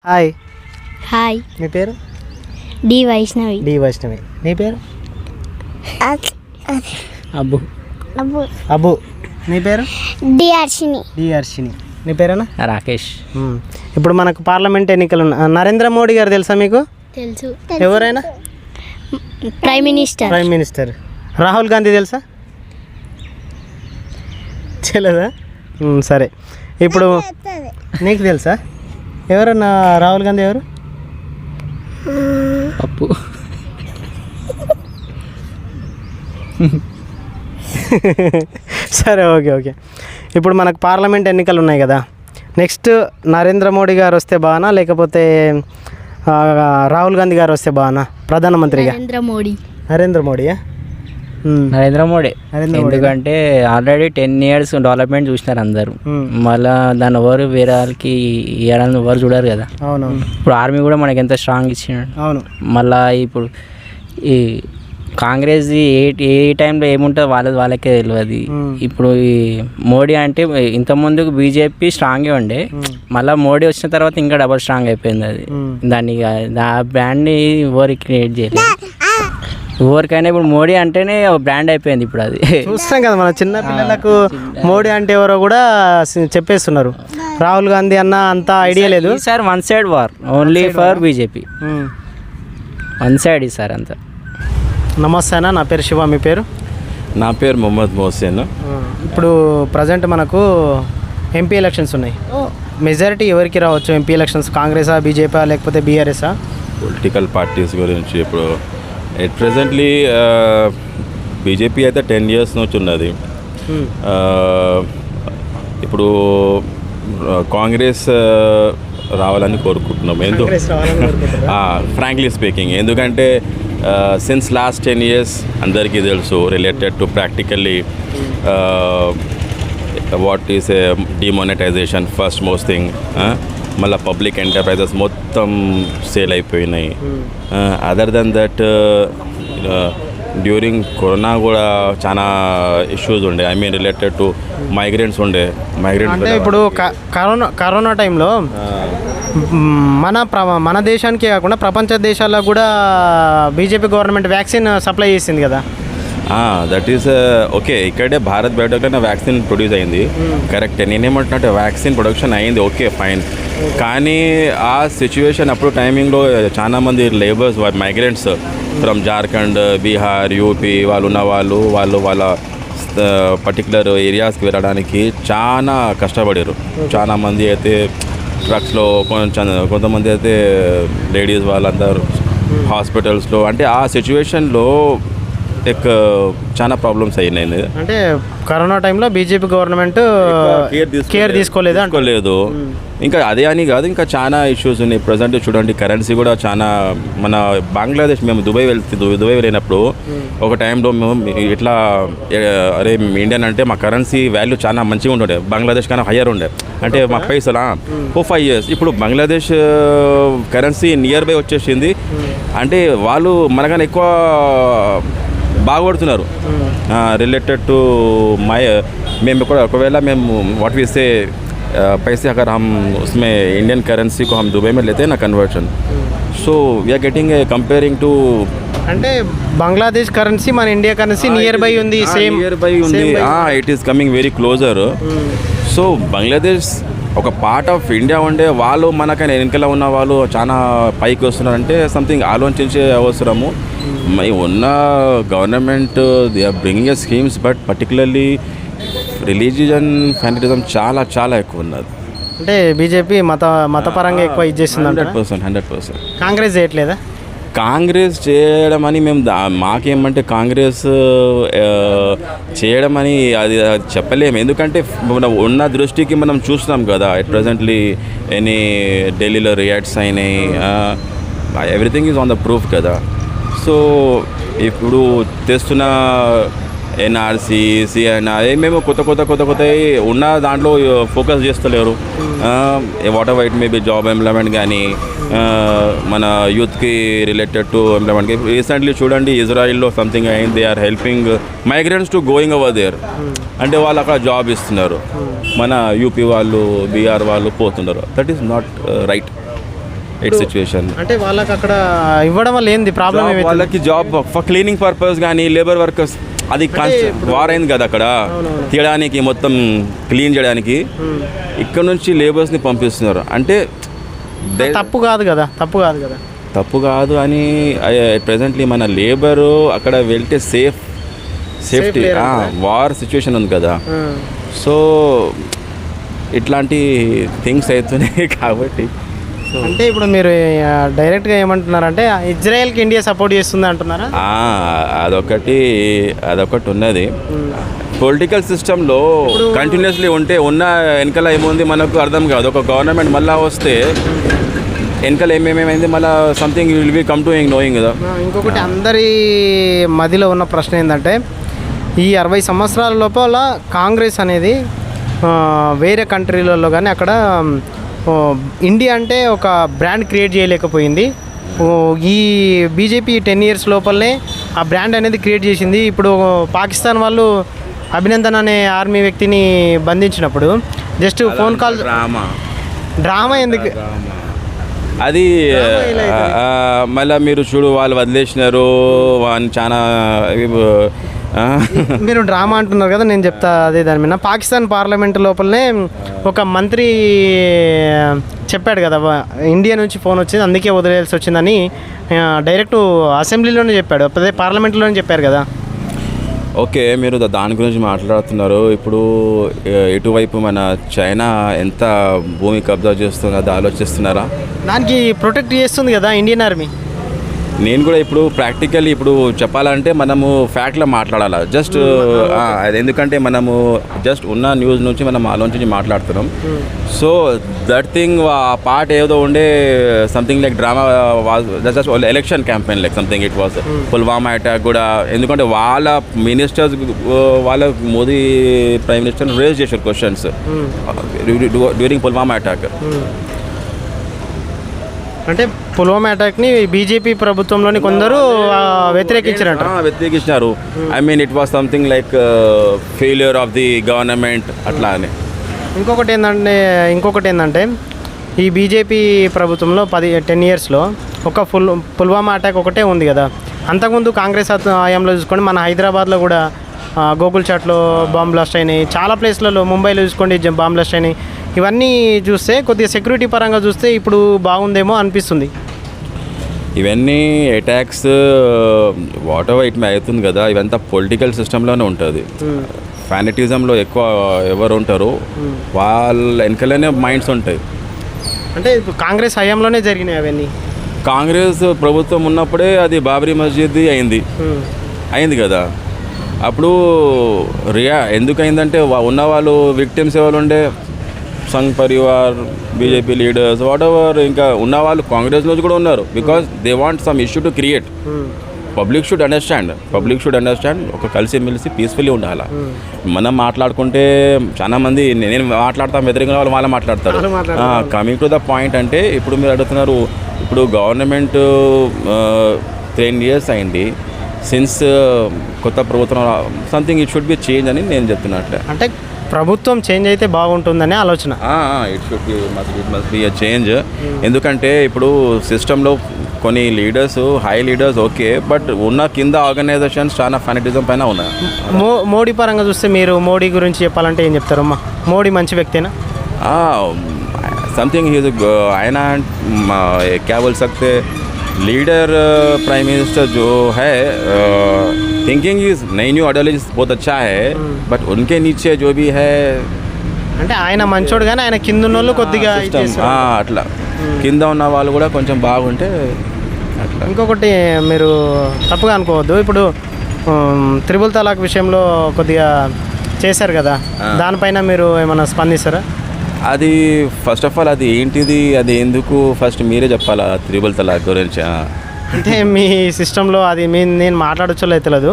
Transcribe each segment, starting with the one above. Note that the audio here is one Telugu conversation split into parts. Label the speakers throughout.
Speaker 1: హాయ్.
Speaker 2: హాయ్.
Speaker 1: మీ పేరు?
Speaker 2: డి వైష్ణవి.
Speaker 1: డి వైష్ణవి. నీ పేరు?
Speaker 3: అబ్బు.
Speaker 1: అబ్బు. నీ పేరు?
Speaker 2: డి హర్షిని.
Speaker 1: డి హర్షిని. నీ పేరేనా?
Speaker 3: రాకేష్.
Speaker 1: ఇప్పుడు మనకు పార్లమెంట్ ఎన్నికలు నరేంద్ర మోడీ గారు తెలుసా మీకు?
Speaker 2: తెలుసు.
Speaker 1: ఎవరైనా?
Speaker 2: Prime minister.
Speaker 1: Prime minister. Rahul Gandhi తెలుసా? తెలియదా? సరే, ఇప్పుడు నీకు తెలుసా ఎవరన్నా? రాహుల్ గాంధీ ఎవరు?
Speaker 3: పప్పు.
Speaker 1: సరే, ఓకే ఓకే. ఇప్పుడు మనకు పార్లమెంట్ ఎన్నికలు ఉన్నాయి కదా, నెక్స్ట్ నరేంద్ర మోడీ గారు వస్తే బాగా లేకపోతే రాహుల్ గాంధీ గారు వస్తే బాగా ప్రధానమంత్రిగా?
Speaker 2: నరేంద్ర మోడీ.
Speaker 1: నరేంద్ర మోడీయా?
Speaker 3: నరేంద్ర మోడీ. ఎందుకంటే ఆల్రెడీ 10 years డెవలప్మెంట్ చూసినారు అందరు. మళ్ళీ దాన్ని ఎవరు వేరే వాళ్ళకి ఇవ్వాలని ఎవరు చూడరు కదా.
Speaker 1: అవునవును.
Speaker 3: ఇప్పుడు ఆర్మీ కూడా మనకి ఎంత స్ట్రాంగ్ ఇచ్చినాడు.
Speaker 1: అవును.
Speaker 3: మళ్ళీ ఇప్పుడు ఈ కాంగ్రెస్ ఏ టైంలో ఏముంటుందో వాళ్ళకే తెలియదు. ఇప్పుడు ఈ మోడీ అంటే ఇంతకుముందుకు బీజేపీ స్ట్రాంగే ఉండే, మళ్ళీ మోడీ వచ్చిన తర్వాత ఇంకా డబల్ స్ట్రాంగ్ అయిపోయింది. అది దాన్ని ఆ బ్రాండ్ని ఎవరు క్రియేట్ చేయలేదు. ఎవరికైనా ఇప్పుడు మోడీ అంటేనే బ్రాండ్ అయిపోయింది. ఇప్పుడు అది
Speaker 1: చూస్తాం కదా, మన చిన్న పిల్లలకు మోడీ అంటే ఎవరో కూడా చెప్పేస్తున్నారు. రాహుల్ గాంధీ అన్న అంత ఐడియా లేదు.
Speaker 3: Sir one side war only for BJP. One side sir అంతా.
Speaker 1: నమస్తే అన్న, నా పేరు శివ. మీ పేరు?
Speaker 4: నా పేరు మొహమ్మద్ మోహసిన్.
Speaker 1: ఇప్పుడు ప్రజెంట్ మనకు ఎంపీ ఎలక్షన్స్ ఉన్నాయి. మెజారిటీ ఎవరికి రావచ్చు ఎంపీ ఎలక్షన్స్? కాంగ్రెసా, బీజేపీ, లేకపోతే బీఆర్ఎస్ఆ?
Speaker 4: పొలిటికల్ పార్టీస్ గురించి ఇప్పుడు ఎట్ ప్రెజెంట్లీ బీజేపీ అయితే 10 years నుంచి ఉన్నది. ఇప్పుడు కాంగ్రెస్ రావాలని కోరుకుంటున్నాం. ఫ్రాంక్లీ స్పీకింగ్, ఎందుకంటే సిన్స్ లాస్ట్ 10 years అందరికీ తెలుసు related to practically what is a demonetization first most thing. మళ్ళీ పబ్లిక్ ఎంటర్ప్రైజెస్ మొత్తం సేల్ అయిపోయినాయి. Other than that during corona కూడా చాలా ఇష్యూస్ ఉండే, I mean related to migrants ఉండే.
Speaker 1: అంటే ఇప్పుడు కరోనా టైంలో మన దేశానికే కాకుండా ప్రపంచ దేశాల్లో కూడా బీజేపీ గవర్నమెంట్ వ్యాక్సిన్ సప్లై చేసింది కదా.
Speaker 4: That is okay. ఇక్కడే భారత్ బయోటెక్లో వ్యాక్సిన్ ప్రొడ్యూస్ అయింది, కరెక్టే. నేనేమంటున్నట్టు వ్యాక్సిన్ ప్రొడక్షన్ అయింది, ఓకే ఫైన్. కానీ ఆ సిచ్యువేషన్ అప్పుడు టైమింగ్లో చాలా మంది labours migrants from Jharkhand, Bihar, UP వాళ్ళు ఉన్న వాళ్ళు వాళ్ళ పర్టికులర్ ఏరియాస్కి వెళ్ళడానికి చాలా కష్టపడారు. చాలా మంది అయితే ట్రక్స్లో, కొంతమంది అయితే లేడీస్ వాళ్ళందరూ హాస్పిటల్స్లో. అంటే ఆ సిచ్యువేషన్లో చాలా ప్రాబ్లమ్స్ అయినాయి.
Speaker 1: అంటే కరోనా టైంలో బీజేపీ గవర్నమెంట్ కేర్ తీసుకోలేదు.
Speaker 4: ఇంకా అదే అని కాదు, ఇంకా చాలా ఇష్యూస్ ఉన్నాయి. ప్రజెంట్ చూడండి, కరెన్సీ కూడా చాలా. మన బంగ్లాదేశ్ మేము దుబాయ్ వెళ్ళినప్పుడు ఒక టైంలో మేము ఇట్లా అరే ఇండియన్ అంటే మా కరెన్సీ వాల్యూ చాలా మంచిగా ఉంటుండే, బంగ్లాదేశ్ కన్నా హయ్యర్ ఉండే. అంటే మా పైసలా 4-5 years ఇప్పుడు బంగ్లాదేశ్ కరెన్సీ నియర్ బై వచ్చేసింది. అంటే వాళ్ళు మనకన్నా ఎక్కువ బాగుపడుతున్నారు రిలేటెడ్ టు మేము కూడా ఒకవేళ మేము వాట్ वी से पैसे अगर हम उसमें इंडियन करेंसी को हम दुबई में लेते हैं ना conversion, so we are getting comparing to.
Speaker 1: అంటే బంగ్లాదేశ్ కరెన్సీ మన ఇండియా కరెన్సీ నియర్ బై ఉంది,
Speaker 4: it is coming very closer. So Bangladesh ఒక పార్ట్ ఆఫ్ ఇండియా ఉండే వాళ్ళు మనకైనా వెనుకల ఉన్న వాళ్ళు చాలా పైకి వస్తున్నారంటే సంథింగ్ ఆలోచించే అవసరము. ఉన్న government they are bringing a schemes, but particularly religion fanaticism చాలా చాలా ఎక్కువ ఉన్నది.
Speaker 1: అంటే బీజేపీ మతపరంగా ఎక్కువ ఇచ్చేస్తుంది.
Speaker 4: 100%.
Speaker 1: కాంగ్రెస్ చేయట్లేదా?
Speaker 4: కాంగ్రెస్ చేయడం అని మేము మాకేమంటే కాంగ్రెస్ చేయడం అని అది చెప్పలేము. ఎందుకంటే మనం ఉన్న దృష్టికి మనం చూస్తున్నాం కదా, ఎట్ ప్రజెంట్లీ ఎనీ ఢిల్లీలో రియాక్ట్స్ అయినాయి, everything is on the proof కదా. సో ఇప్పుడు తెస్తున్న ఎన్ఆర్సీ, సిఎన్ఆర్ మేము కొత్త ఉన్న దాంట్లో ఫోకస్ చేస్తలేరు. Whatever it may be job employment కానీ మన యూత్కి రిలేటెడ్ టు ఎంప్లాయ్మెంట్కి. రీసెంట్లీ చూడండి, ఇజ్రాయిల్లో సంథింగ్ అయింది, they are helping migrants to going over there. అంటే వాళ్ళు అక్కడ జాబ్ ఇస్తున్నారు, మన యూపీ వాళ్ళు, బీహార్ వాళ్ళు పోతున్నారు. That is not right. It's situation.
Speaker 1: అంటే వాళ్ళకి అక్కడ ఇవ్వడం వల్ల ఏంది ప్రాబ్లం ఏమైతే?
Speaker 4: వాళ్ళకి జాబ్ ఫర్ క్లీనింగ్ పర్పస్ కానీ లేబర్ వర్కర్స్ అది వార్ అయింది కదా అక్కడ తీయడానికి, మొత్తం క్లీన్ చేయడానికి. ఇక్కడ నుంచి లేబర్స్ని పంపిస్తున్నారు అంటే
Speaker 1: తప్పు కాదు కదా,
Speaker 4: తప్పు కాదు అని ప్రెజెంట్లీ మన లేబరు అక్కడ వెళ్తే సేఫ్టీ వార్ సిచ్యువేషన్ ఉంది కదా. సో ఇట్లాంటి థింగ్స్ అవుతున్నాయి కాబట్టి.
Speaker 1: అంటే ఇప్పుడు మీరు డైరెక్ట్గా ఏమంటున్నారంటే ఇజ్రాయెల్కి ఇండియా సపోర్ట్ చేస్తుంది అంటున్నారా?
Speaker 4: అదొకటి ఉన్నది. పొలిటికల్ సిస్టంలో కంటిన్యూస్లీ ఉంటే ఉన్న వెనకాల ఏముంది మనకు అర్థం కాదు. ఒక గవర్నమెంట్ మళ్ళీ వస్తే వెనకాల ఏమేమైంది మళ్ళీ something will be come to knowing కదా.
Speaker 1: ఇంకొకటి అందరి మదిలో ఉన్న ప్రశ్న ఏంటంటే ఈ 60 సంవత్సరాల లోపల కాంగ్రెస్ అనేది వేరే కంట్రీలలో కానీ అక్కడ ఇండియా అంటే ఒక బ్రాండ్ క్రియేట్ చేయలేకపోయింది. ఈ బీజేపీ 10 years లోపలనే ఆ బ్రాండ్ అనేది క్రియేట్ చేసింది. ఇప్పుడు పాకిస్తాన్ వాళ్ళు అభినందన్ అనే ఆర్మీ వ్యక్తిని బంధించినప్పుడు జస్ట్ ఫోన్ కాల్ డ్రామా ఎందుకు
Speaker 4: అది మళ్ళీ మీరు చూడు వాళ్ళు వదిలేసినారు అని చాలా
Speaker 1: మీరు డ్రామా అంటున్నారు కదా, నేను చెప్తా అదే దాని మీద. పాకిస్తాన్ పార్లమెంట్ లోపలనే ఒక మంత్రి చెప్పాడు కదా ఇండియా నుంచి ఫోన్ వచ్చింది అందుకే వదిలేయాల్సి వచ్చిందని డైరెక్ట్ అసెంబ్లీలోనే చెప్పాడు, అదే పార్లమెంట్లోనే చెప్పారు కదా.
Speaker 4: ఓకే, మీరు దాని గురించి మాట్లాడుతున్నారు. ఇప్పుడు ఇటువైపు మన చైనా ఎంత భూమి కబ్జా చేస్తుందో అది ఆలోచిస్తున్నారా?
Speaker 1: దానికి ప్రొటెక్ట్ చేస్తుంది కదా ఇండియన్ ఆర్మీ.
Speaker 4: నేను కూడా ఇప్పుడు ప్రాక్టికల్లీ ఇప్పుడు చెప్పాలంటే మనము ఫ్యాక్ట్లో మాట్లాడాలి. జస్ట్ అది ఎందుకంటే మనము జస్ట్ ఉన్న న్యూస్ నుంచి మనం ఆలోచించి మాట్లాడుతున్నాం. సో దట్ థింగ్ ఆ పార్ట్ ఏదో ఉండే something like drama was just election campaign like something it was. Pulwama attack కూడా ఎందుకంటే వాళ్ళ మినిస్టర్స్ వాళ్ళ మోదీ ప్రైమ్ మినిస్టర్ రేజ్ చేశారు క్వశ్చన్స్ డ్యూరింగ్ పుల్వామా అటాక్.
Speaker 1: అంటే పుల్వామా అటాక్ని బీజేపీ ప్రభుత్వంలోని కొందరు
Speaker 4: వ్యతిరేకించారు. I mean it was something like failure of the government అట్లా అని.
Speaker 1: ఇంకొకటి ఏంటంటే ఈ బీజేపీ ప్రభుత్వంలో 10 yearsలో ఒక పుల్వామా అటాక్ ఒకటే ఉంది కదా. అంతకుముందు కాంగ్రెస్ హయాంలో చూసుకోండి మన హైదరాబాద్లో కూడా గోకుల్ చాట్లో బాంబ్ బ్లాస్ట్ అయినాయి, చాలా ప్లేస్లలో ముంబైలో చూసుకోండి బాంబ్ బ్లాస్ట్ అయినాయి. ఇవన్నీ చూస్తే కొద్దిగా సెక్యూరిటీ పరంగా చూస్తే ఇప్పుడు బాగుందేమో అనిపిస్తుంది.
Speaker 4: ఇవన్నీ అటాక్స్ వాట్ ఎవర్ ఇట్ మే అవుతుంది కదా, ఇవంతా పొలిటికల్ సిస్టంలోనే ఉంటుంది. ఫ్యానిటిజంలో ఎక్కువ ఎవరు ఉంటారు వాళ్ళ వెనకలనే మైండ్స్ ఉంటాయి.
Speaker 1: అంటే ఇప్పుడు కాంగ్రెస్ హయాంలోనే జరిగినాయి అవన్నీ.
Speaker 4: కాంగ్రెస్ ప్రభుత్వం ఉన్నప్పుడే అది బాబరీ మస్జిద్ అయింది కదా. అప్పుడు ఎందుకు అయిందంటే ఉన్న వాళ్ళు విక్టిమ్స్ ఎవరు ఉండే Sangh Parivar BJP leaders what ever ఇంకా ఉన్న వాళ్ళు కాంగ్రెస్ నుంచి కూడా ఉన్నారు. Because they want some issue to create. Public should understand ఒక కలిసిమెలిసి పీస్ఫుల్లీ ఉండాలి. మనం మాట్లాడుకుంటే చాలా మంది నేను మాట్లాడతాం వ్యతిరేకంగా వాళ్ళు మాట్లాడతారు. కమింగ్ టు ద పాయింట్ అంటే ఇప్పుడు మీరు అడుగుతున్నారు ఇప్పుడు గవర్నమెంట్ 10 years అయింది సిన్స్ కొత్త ప్రభుత్వం something it should be change అని నేను చెప్తున్నట్లే.
Speaker 1: అంటే ప్రభుత్వం చేంజ్ అయితే బాగుంటుందనే ఆలోచన.
Speaker 4: It should must be a change. ఎందుకంటే ఇప్పుడు సిస్టంలో కొన్ని leaders high leaders okay, but ఉన్న కింద ఆర్గనైజేషన్స్ చాలా ఫానిటిజం పైన ఉన్నాయి.
Speaker 1: మోడీ పరంగా చూస్తే మీరు మోడీ గురించి చెప్పాలంటే ఏం చెప్తారు? మోడీ మంచి వ్యక్తేనా?
Speaker 4: సంథింగ్ ఆయన क्या बोल सकते लीडर प्राइम मिनिस्टर जो है थिंकिंग इज नई न्यू आइडियोलॉजी बहुत अच्छा है, बट उनके नीचे जो भी है
Speaker 1: అంటే ఆయన మంచోడు కానీ ఆయన కింద ఉన్న వాళ్ళు కొద్దిగా
Speaker 4: అట్లా కింద ఉన్న వాళ్ళు కూడా కొంచెం బాగుంటే అట్లా.
Speaker 1: ఇంకొకటి మీరు తప్పుగా అనుకోవద్దు, ఇప్పుడు త్రిబుల్ తలాక్ విషయంలో కొద్దిగా చేశారు కదా, దానిపైన మీరు ఏమైనా స్పందిస్తారా?
Speaker 4: అది ఫస్ట్ ఆఫ్ ఆల్ అది ఏంటిది, అది ఎందుకు ఫస్ట్ మీరే చెప్పాలా త్రిబుల్ తలాక్ గురించి.
Speaker 1: అంటే మీ సిస్టంలో అది నేను మాట్లాడచ్చో తెలియదు,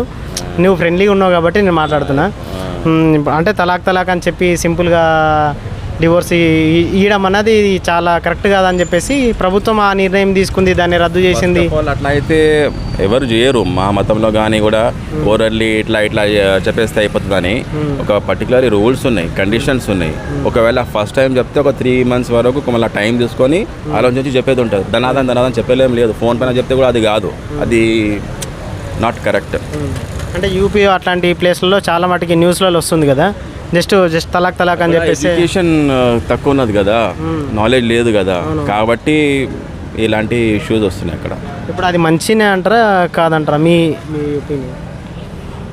Speaker 1: నువ్వు ఫ్రెండ్లీగా ఉన్నావు కాబట్టి నేను మాట్లాడుతున్నా. అంటే తలాక్ అని చెప్పి సింపుల్గా డివోర్స్ ఇవ్వడం అన్నది చాలా కరెక్ట్ కాదని చెప్పేసి ప్రభుత్వం ఆ నిర్ణయం తీసుకుంది, దాన్ని రద్దు చేసింది.
Speaker 4: First of all, అట్లా అయితే ఎవరు చేయరు మా మతంలో కానీ కూడా ఓరల్లీ ఇట్లా చెప్పేస్తే అయిపోతుందని ఒక పర్టికులర్ రూల్స్ ఉన్నాయి, కండిషన్స్ ఉన్నాయి. ఒకవేళ ఫస్ట్ టైం చెప్తే ఒక 3 months వరకు మళ్ళీ టైం తీసుకొని ఆలోచించి చెప్పేది ఉంటుంది. ధనాదం చెప్పలేం లేదు. ఫోన్ పైన చెప్తే కూడా అది కాదు, అది నాట్ కరెక్ట్.
Speaker 1: అంటే యూపీ అట్లాంటి ప్లేస్లలో చాలా మటుకి న్యూస్లలో వస్తుంది కదా, జస్ట్ తలాక్ అని చెప్పేసి.
Speaker 4: ఎడ్యుకేషన్ తక్కువ ఉన్నది కదా, నాలెడ్జ్ లేదు కదా, కాబట్టి ఇలాంటి ఇష్యూస్ వస్తున్నాయి అక్కడ.
Speaker 1: ఇప్పుడు అది మంచినే అంటారా కాదంటారా మీ ఒపీనియన్?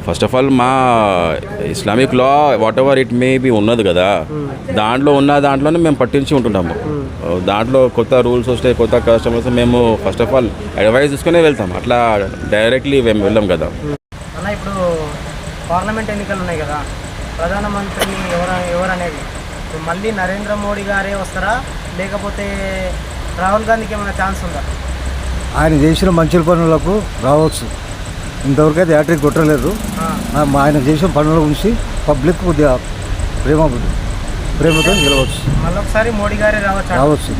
Speaker 4: ఫస్ట్ ఆఫ్ ఆల్ మా Islamic law what ever it may B ఉన్నది కదా, దాంట్లోనే మేము పట్టించి ఉంటున్నాము. దాంట్లో కొత్త రూల్స్ వస్తాయి, కొత్త కస్టమర్స్, మేము ఫస్ట్ ఆఫ్ ఆల్ అడ్వైస్ తీసుకునే వెళ్తాం. అట్లా డైరెక్ట్లీ మేము వెళ్ళాం కదా.
Speaker 1: అన్న ఇప్పుడు పార్లమెంట్ ఎన్నికలు ఉన్నాయి కదా, ప్రధానమంత్రి ఎవరు అనేది మళ్ళీ నరేంద్ర మోడీ గారే వస్తారా లేకపోతే రాహుల్ గాంధీకి ఏమైనా ఛాన్స్ ఉందా?
Speaker 5: ఆయన చేసిన మంచి పనులకు రావచ్చు. ఇంతవరకు అయితే హ్యాట్రిక్ కొట్టలేదు. ఆయన చేసిన పనుల గురించి పబ్లిక్ కొద్దిగా ప్రేమతో గెలవచ్చు.
Speaker 1: మళ్ళీ ఒకసారి మోడీ గారే
Speaker 5: రావచ్చు.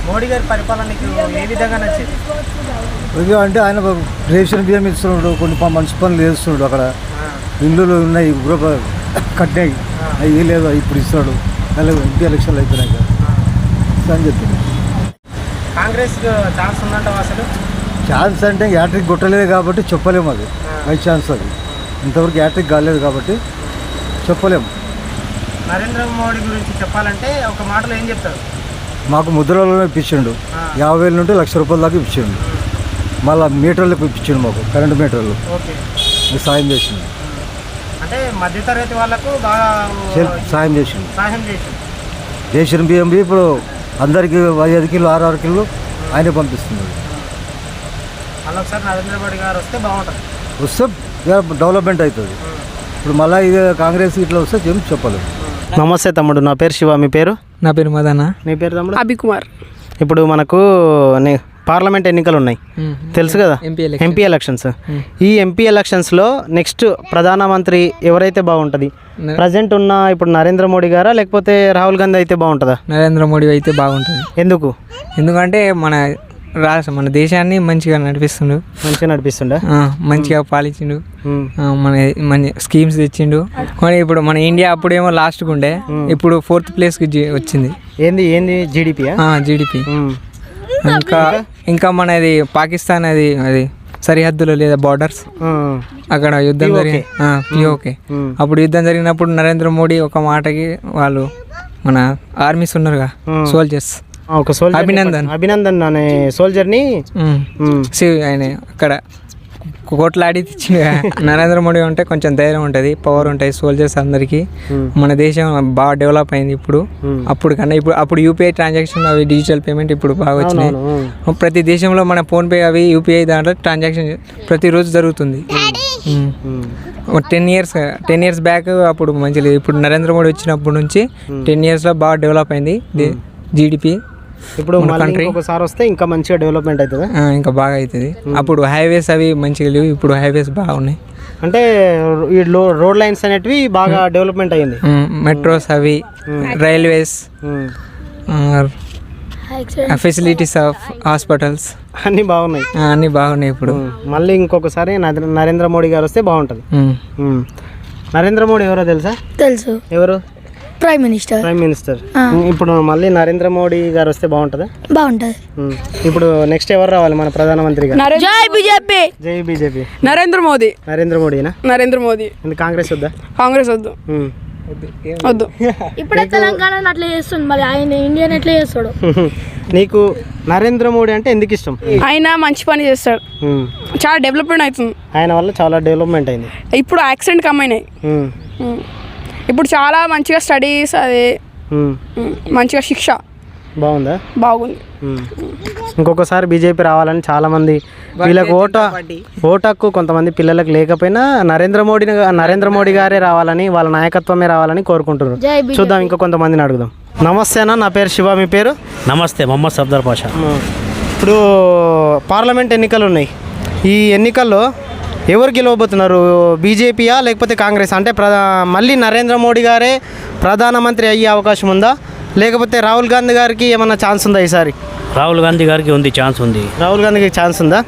Speaker 1: మోడీ గారి పరిపాలనకి ఏ విధంగా నచ్చింది?
Speaker 5: కొద్దిగా అంటే ఆయన రేషన్ బియ్యం ఇస్తున్నాడు, కొన్ని మంచి పనులు చేస్తున్నాడు. అక్కడ ఇల్లులు ఉన్నాయి, కట్టినాయి, అవి లేదు ఇప్పుడు ఇస్తున్నాడు. ఎంపీ ఎలక్షన్లు అయిపోయినాయి కదా అని చెప్పింది.
Speaker 1: కాంగ్రెస్ ఛాన్స్ ఉందంట అసలు?
Speaker 5: ఛాన్స్ అంటే హ్యాట్రిక్ కొట్టలేదు కాబట్టి చెప్పలేము. అది బై ఛాన్స్, అది ఇంతవరకు హ్యాట్రిక్ కాలేదు కాబట్టి చెప్పలేము.
Speaker 1: నరేంద్ర మోడీ గురించి చెప్పాలంటే ఒక మాటలో ఏం చెప్తారు?
Speaker 5: మాకు ముద్రలోనే ఇప్పించిండు, 50,000 నుండి ₹1,00,000 దాకా ఇప్పించిండు. మళ్ళీ మీటర్లకు ఇప్పించిండు, మాకు కరెంటు మీటర్లు సాయం చేసిండు.
Speaker 1: అంటే మధ్యతరగతి వాళ్ళకు బాగా
Speaker 5: సాయం చేసిండు. రేషన్ బియ్యం ఇప్పుడు అందరికీ 5 కిలో 6 కిలో ఆయనే పంపిస్తున్నాడు.
Speaker 1: మళ్ళీ ఒకసారి నరేంద్ర మోడీ గారు వస్తే బాగుంటుంది.
Speaker 5: వస్తే డెవలప్మెంట్ అవుతుంది. ఇప్పుడు మళ్ళీ ఇది కాంగ్రెస్ ఇట్లా వస్తే చెప్పలేదు.
Speaker 1: నమస్తే తమ్ముడు, నా పేరు శివ. మీ పేరు?
Speaker 6: నా పేరు మదన.
Speaker 1: మీ పేరు తమ్ముడు?
Speaker 6: అభికుమార్.
Speaker 1: ఇప్పుడు మనకు పార్లమెంట్ ఎన్నికలు ఉన్నాయి, తెలుసు కదా, ఎంపీ ఎలక్షన్స్. ఈ ఎంపీ ఎలక్షన్స్లో నెక్స్ట్ ప్రధానమంత్రి ఎవరైతే బాగుంటుంది? ప్రజెంట్ ఉన్న ఇప్పుడు నరేంద్ర మోడీ గారా లేకపోతే రాహుల్ గాంధీ అయితే బాగుంటుందా?
Speaker 6: నరేంద్ర మోడీ అయితే బాగుంటుంది.
Speaker 1: ఎందుకంటే
Speaker 6: మన దేశాన్ని మంచిగా నడిపిస్తుండు, మంచిగా పాలించిండు, మన స్కీమ్స్ తెచ్చిండు. మరి ఇప్పుడు మన ఇండియా అప్పుడేమో లాస్ట్కి ఉండే, ఇప్పుడు 4th ప్లేస్కి వచ్చింది.
Speaker 1: ఏంది జీడిపి?
Speaker 6: ఇంకా మనది పాకిస్తాన్ అది సరిహద్దులో లేదా బార్డర్స్, అక్కడ యుద్ధం జరిగింది. పిఓకే అప్పుడు యుద్ధం జరిగినప్పుడు నరేంద్ర మోడీ ఒక మాటకి వాళ్ళు మన ఆర్మీస్ ఉన్నారుగా, సోల్జర్స్,
Speaker 1: అభినందన్ అనే సోల్జర్ని
Speaker 6: ఆయన అక్కడ కోట్లాడి తెచ్చింది. నరేంద్ర మోడీ ఉంటే కొంచెం ధైర్యం ఉంటుంది, పవర్ ఉంటుంది సోల్జర్స్ అందరికీ. మన దేశం బాగా డెవలప్ అయింది ఇప్పుడు, అప్పుడు కన్నా. అప్పుడు యూపీఐ ట్రాన్సాక్షన్ అవి డిజిటల్ పేమెంట్ ఇప్పుడు బాగా వచ్చినాయి. ప్రతి దేశంలో మన ఫోన్పే అవి యూపీఐ దాంట్లో ట్రాన్సాక్షన్ ప్రతిరోజు జరుగుతుంది. 10 years బ్యాక్ అప్పుడు మంచి లేదు. ఇప్పుడు నరేంద్ర మోడీ వచ్చినప్పటి నుంచి 10 yearsలో బాగా డెవలప్ అయింది జీడిపి.
Speaker 1: ఇప్పుడు ఒకసారి వస్తే ఇంకా మంచిగా డెవలప్మెంట్ అవుతుంది,
Speaker 6: ఇంకా బాగా అవుతుంది. అప్పుడు హైవేస్ అవి మంచిగా లేవు, ఇప్పుడు హైవేస్ బాగున్నాయి.
Speaker 1: అంటే ఈ రోడ్ లైన్స్ అనేటివి బాగా డెవలప్మెంట్ అయ్యింది.
Speaker 6: మెట్రోస్ అవి, రైల్వేస్, ఫెసిలిటీస్ ఆఫ్ హాస్పిటల్స్
Speaker 1: అన్నీ బాగున్నాయి
Speaker 6: ఇప్పుడు.
Speaker 1: మళ్ళీ ఇంకొకసారి నరేంద్ర మోడీ గారు వస్తే బాగుంటుంది. నరేంద్ర మోడీ ఎవరో తెలుసు? ఎవరు?
Speaker 2: Prime minister.
Speaker 1: ఇప్పుడు మళ్ళీ నరేంద్ర మోడీ గారు వస్తే బాగుంటుంది. ఇప్పుడు నెక్స్ట్ ఎవరు రావాలి మన ప్రధానమంత్రి గారు? జై బీజేపీ.
Speaker 6: నరేంద్ర
Speaker 1: మోడీనా?
Speaker 6: నరేంద్ర మోదీ.
Speaker 1: కాంగ్రెస్ వద్దా?
Speaker 6: వద్దు.
Speaker 2: ఇప్పుడు తెలంగాణ అట్లా చేస్తుంది, మరి ఆయన ఇండియన్ ఎట్లా చేస్తాడు?
Speaker 1: నీకు నరేంద్ర మోడీ అంటే ఎందుకు ఇష్టం?
Speaker 6: ఆయన మంచి పని చేస్తాడు, చాలా డెవలప్మెంట్ అవుతుంది.
Speaker 1: ఆయన వల్ల చాలా డెవలప్మెంట్ అయింది.
Speaker 6: ఇప్పుడు యాక్సిడెంట్ కమ్మైనాయి, ఇప్పుడు చాలా మంచిగా స్టడీస్, అది మంచిగా శిక్ష బాగుంది.
Speaker 1: ఇంకొకసారి బీజేపీ రావాలని చాలా మంది, వీళ్ళకి ఓటు హక్కు కొంతమంది పిల్లలకు లేకపోయినా నరేంద్ర మోడీ గారే రావాలని, వాళ్ళ నాయకత్వమే రావాలని కోరుకుంటున్నారు. చూద్దాం ఇంకా కొంతమందిని అడుగుదాం. నమస్తే అన్న, నా పేరు శివ. మీ పేరు?
Speaker 7: నమస్తే, మొహమ్మద్ సఫ్దర్ పాషా.
Speaker 1: ఇప్పుడు పార్లమెంట్ ఎన్నికలు ఉన్నాయి. ఈ ఎన్నికల్లో ఎవరు గెలవబోతున్నారు, బీజేపీయా లేకపోతే కాంగ్రెస్? అంటే మళ్ళీ నరేంద్ర మోడీ గారే ప్రధానమంత్రి అయ్యే అవకాశం ఉందా, లేకపోతే రాహుల్ గాంధీ గారికి ఏమన్నా ఛాన్స్ ఉందా ఈసారి?
Speaker 7: రాహుల్ గాంధీ గారికి ఉంది, ఛాన్స్ ఉంది.
Speaker 1: రాహుల్ గాంధీకి ఛాన్స్ ఉందా?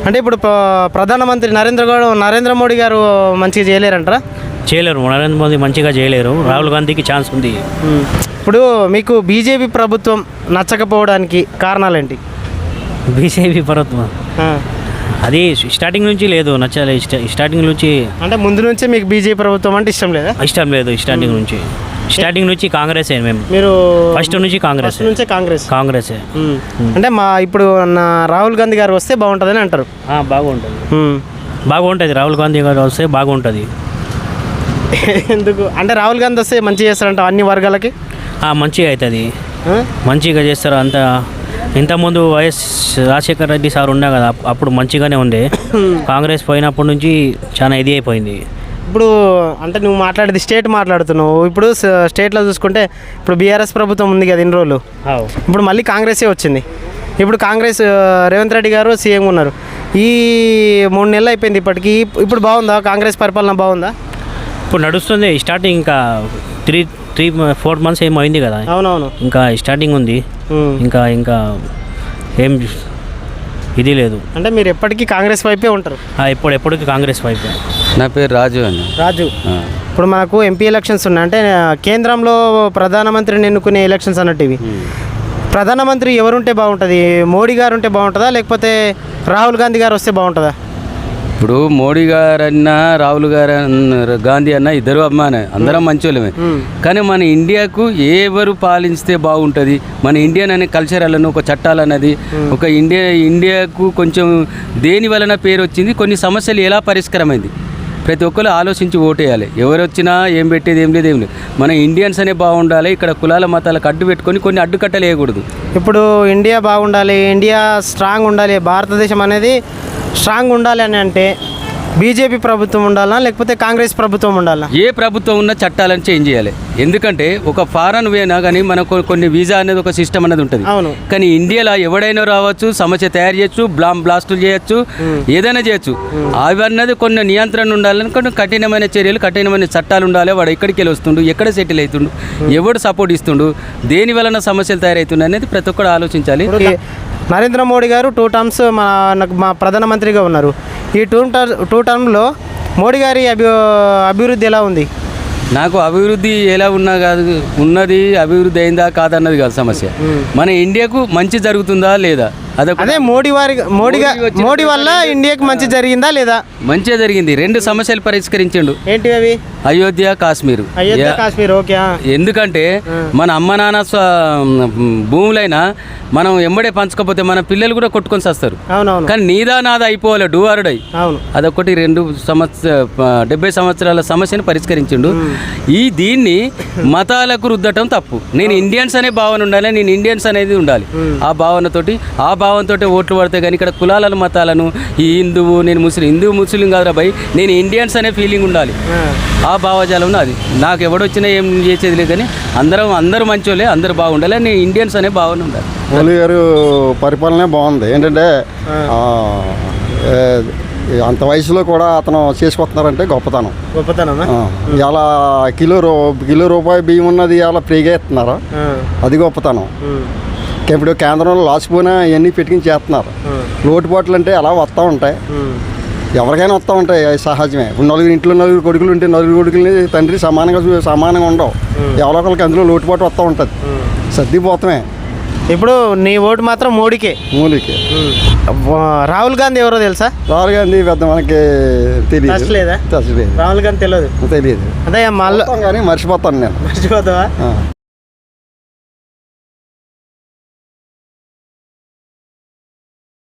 Speaker 1: అంటే ఇప్పుడు ప్రధానమంత్రి నరేంద్ర మోడీ గారు మంచిగా చేయలేరంటారా?
Speaker 7: చేయలేరు, నరేంద్ర మోదీ మంచిగా చేయలేరు. రాహుల్ గాంధీకి ఛాన్స్ ఉంది.
Speaker 1: ఇప్పుడు మీకు బీజేపీ ప్రభుత్వం నచ్చకపోవడానికి కారణాలేంటి?
Speaker 7: బీజేపీ ప్రభుత్వం అది స్టార్టింగ్ నుంచి లేదు, నచ్చాలి. స్టార్టింగ్ నుంచి
Speaker 1: అంటే ముందు నుంచే మీకు బీజేపీ ప్రభుత్వం అంటే ఇష్టం లేదా?
Speaker 7: ఇష్టం లేదు. స్టార్టింగ్ నుంచి కాంగ్రెస్ మేము
Speaker 1: మీరు
Speaker 7: ఫస్ట్ నుంచి కాంగ్రెస్
Speaker 1: నుంచే కాంగ్రెస్. అంటే ఇప్పుడు రాహుల్ గాంధీ గారు వస్తే బాగుంటుందని అంటారు.
Speaker 7: బాగుంటుంది రాహుల్ గాంధీ గారు వస్తే బాగుంటుంది.
Speaker 1: ఎందుకు అంటే రాహుల్ గాంధీ వస్తే మంచిగా చేస్తారంట అన్ని వర్గాలకి?
Speaker 7: మంచిగా అవుతుంది, మంచిగా చేస్తారు అంతా. ఇంతకుముందు వైఎస్ రాజశేఖర రెడ్డి సార్ ఉన్నా కదా, అప్పుడు మంచిగానే ఉండే. కాంగ్రెస్ పోయినప్పటి నుంచి చాలా ఇది అయిపోయింది.
Speaker 1: ఇప్పుడు అంటే నువ్వు మాట్లాడేది స్టేట్ మాట్లాడుతున్నావు. ఇప్పుడు స్టేట్లో చూసుకుంటే ఇప్పుడు బీఆర్ఎస్ ప్రభుత్వం ఉంది కదా ఇన్ని రోజులు, ఇప్పుడు మళ్ళీ కాంగ్రెసే వచ్చింది. ఇప్పుడు కాంగ్రెస్ రేవంత్ రెడ్డి గారు సీఎం ఉన్నారు. ఈ 3 నెలలు అయిపోయింది ఇప్పటికి. ఇప్పుడు బాగుందా కాంగ్రెస్ పరిపాలన? బాగుందా?
Speaker 7: ఇప్పుడు నడుస్తుంది. స్టార్టింగ్ ఇంకా 3-4 మంత్స్ ఏమో అయింది కదా.
Speaker 1: అవునవును,
Speaker 7: ఇంకా స్టార్టింగ్ ఉంది. ఇంకా ఏం ఇది లేదు.
Speaker 1: అంటే మీరు ఎప్పటికీ కాంగ్రెస్ వైపే ఉంటారు?
Speaker 7: ఎప్పటికీ కాంగ్రెస్ వైపే.
Speaker 8: నా పేరు రాజు అని.
Speaker 1: రాజు, ఇప్పుడు మనకు ఎంపీ ఎలక్షన్స్ ఉన్నాయి. అంటే కేంద్రంలో ప్రధానమంత్రిని ఎన్నుకునే ఎలక్షన్స్ అన్నట్టు ఇవి. ప్రధానమంత్రి ఎవరుంటే బాగుంటుంది? మోడీ గారు ఉంటే బాగుంటుందా, లేకపోతే రాహుల్ గాంధీ గారు వస్తే బాగుంటుందా?
Speaker 8: ఇప్పుడు మోడీ గారన్నా రాహుల్ గాంధీ అన్న ఇద్దరు అమ్మానే, అందరం మంచోళ్ళమే. కానీ మన ఇండియాకు ఎవరు పాలిస్తే బాగుంటుంది, మన ఇండియన్ అనే కల్చర్లను ఒక చట్టాలన్నది ఒక ఇండియాకు కొంచెం దేని వలన పేరు వచ్చింది, కొన్ని సమస్యలు ఎలా పరిష్కారమైంది, ప్రతి ఒక్కరు ఆలోచించి ఓటేయాలి. ఎవరు వచ్చినా ఏం పెట్టేది ఏం లేదు. మన ఇండియన్స్ అనే బాగుండాలి. ఇక్కడ కులాల మతాలకు అడ్డు పెట్టుకొని కొన్ని అడ్డుకట్టలు వేయకూడదు.
Speaker 1: ఇప్పుడు ఇండియా బాగుండాలి, ఇండియా స్ట్రాంగ్ ఉండాలి, భారతదేశం అనేది స్ట్రాంగ్ ఉండాలి అని అంటే బీజేపీ ప్రభుత్వం ఉండాలా, లేకపోతే కాంగ్రెస్ ప్రభుత్వం ఉండాలా?
Speaker 8: ఏ ప్రభుత్వం ఉన్న చట్టాలను చేంజ్ చేయాలి. ఎందుకంటే ఒక ఫారెన్ వేనా కానీ మనకు కొన్ని వీసా అనేది ఒక సిస్టమ్ అనేది ఉంటుంది.
Speaker 1: అవును.
Speaker 8: కానీ ఇండియాలో ఎవడైనా రావచ్చు, సమస్య తయారు చేయొచ్చు, బ్లాస్టులు చేయొచ్చు, ఏదైనా చేయొచ్చు. అవి అన్నది కొన్ని నియంత్రణ ఉండాలని, కొన్ని కఠినమైన చర్యలు, కఠినమైన చట్టాలు ఉండాలి. వాడు ఎక్కడికి వెళ్ళి వస్తుండు, ఎక్కడ సెటిల్ అవుతుండు, ఎవడు సపోర్ట్ ఇస్తుండు, దేని వలన సమస్యలు తయారవుతుండే అనేది ప్రతి ఒక్కరు ఆలోచించాలి.
Speaker 1: నరేంద్ర మోడీ గారు 2 టర్మ్స్ మా ప్రధానమంత్రిగా ఉన్నారు. ఈ 2 టర్మ్లో మోడీ గారి అభివృద్ధి ఎలా ఉంది?
Speaker 8: నాకు అభివృద్ధి ఎలా ఉన్నా కాదు, ఉన్నది అభివృద్ధి అయిందా కాదన్నది కాదు సమస్య. మన ఇండియాకు మంచి జరుగుతుందా లేదా,
Speaker 1: అదే మోడీ వల్ల ఇండియాకి మంచి జరిగిందా లేదా?
Speaker 8: మంచిగా జరిగింది. 2 సమస్యలు పరిష్కరించిండు.
Speaker 1: ఏంటి అవి?
Speaker 8: అయోధ్య, కాశ్మీర్.
Speaker 1: ఓకే.
Speaker 8: ఎందుకంటే మన అమ్మ నాన్న భూములైనా మనం ఎంబడే పంచకపోతే మన పిల్లలు కూడా కొట్టుకొని వస్తారు.
Speaker 1: అవునవును.
Speaker 8: కానీ నీదా నాదా అయిపోవాలి, డూ ఆర్ డై.
Speaker 1: అవును.
Speaker 8: అదొకటి 70 సంవత్సరాల సమస్యను పరిష్కరించిండు. దీన్ని మతాలకు రుద్దటం తప్పు. నేను ఇండియన్స్ అనే భావన ఉండాలి, నేను ఇండియన్స్ అనేది ఉండాలి. ఆ భావనతోటి ఓట్లు పడతాయి. కానీ ఇక్కడ కులాలను మతాలను ఈ హిందువు, నేను ముస్లిం కాదురా భయ్, నేను ఇండియన్స్ అనే ఫీలింగ్ ఉండాలి. ఆ భావజాలం అది. నాకు ఎవడొచ్చినా ఏం చేసేది లేదు. కానీ అందరూ మంచోళ్ళే, అందరూ బాగుండాలి, నేను ఇండియన్స్ అనే భావన ఉండాలి.
Speaker 9: మోదీ గారు పరిపాలనే బాగుంది. ఏంటంటే అంత వయసులో కూడా అతను చేసుకొస్తున్నారంటే గొప్పతనం. ఇలా కిలో రూపాయి బియ్యం ఉన్నది ఇలా ఫ్రీగా ఇస్తున్నారు, అది గొప్పతనం. ఇప్పుడు కేంద్రంలో లాసిపోయినా ఇవన్నీ పెట్టుకుని చేస్తున్నారు. లోటుపాట్లు అంటే అలా వస్తూ ఉంటాయి, ఎవరికైనా వస్తూ ఉంటాయి, అది సహజమే. ఇప్పుడు ఇంట్లో 4 కొడుకులు ఉంటే 4 కొడుకులని తండ్రి సమానంగా ఉండవు. ఎవరో ఒకరికి అందులో లోటుపాటు వస్తూ ఉంటుంది, సర్దిపోతామే.
Speaker 1: ఇప్పుడు నీ ఓటు మాత్రం మోడీకే. రాహుల్ గాంధీ ఎవరో తెలుసా?
Speaker 9: రాహుల్ గాంధీ పెద్ద మనకి తెలియదు.
Speaker 1: రాహుల్ గాంధీ తెలియదు.
Speaker 9: అదే మళ్ళీ కానీ మర్చిపోతాను నేను.
Speaker 1: మర్చిపోతావా?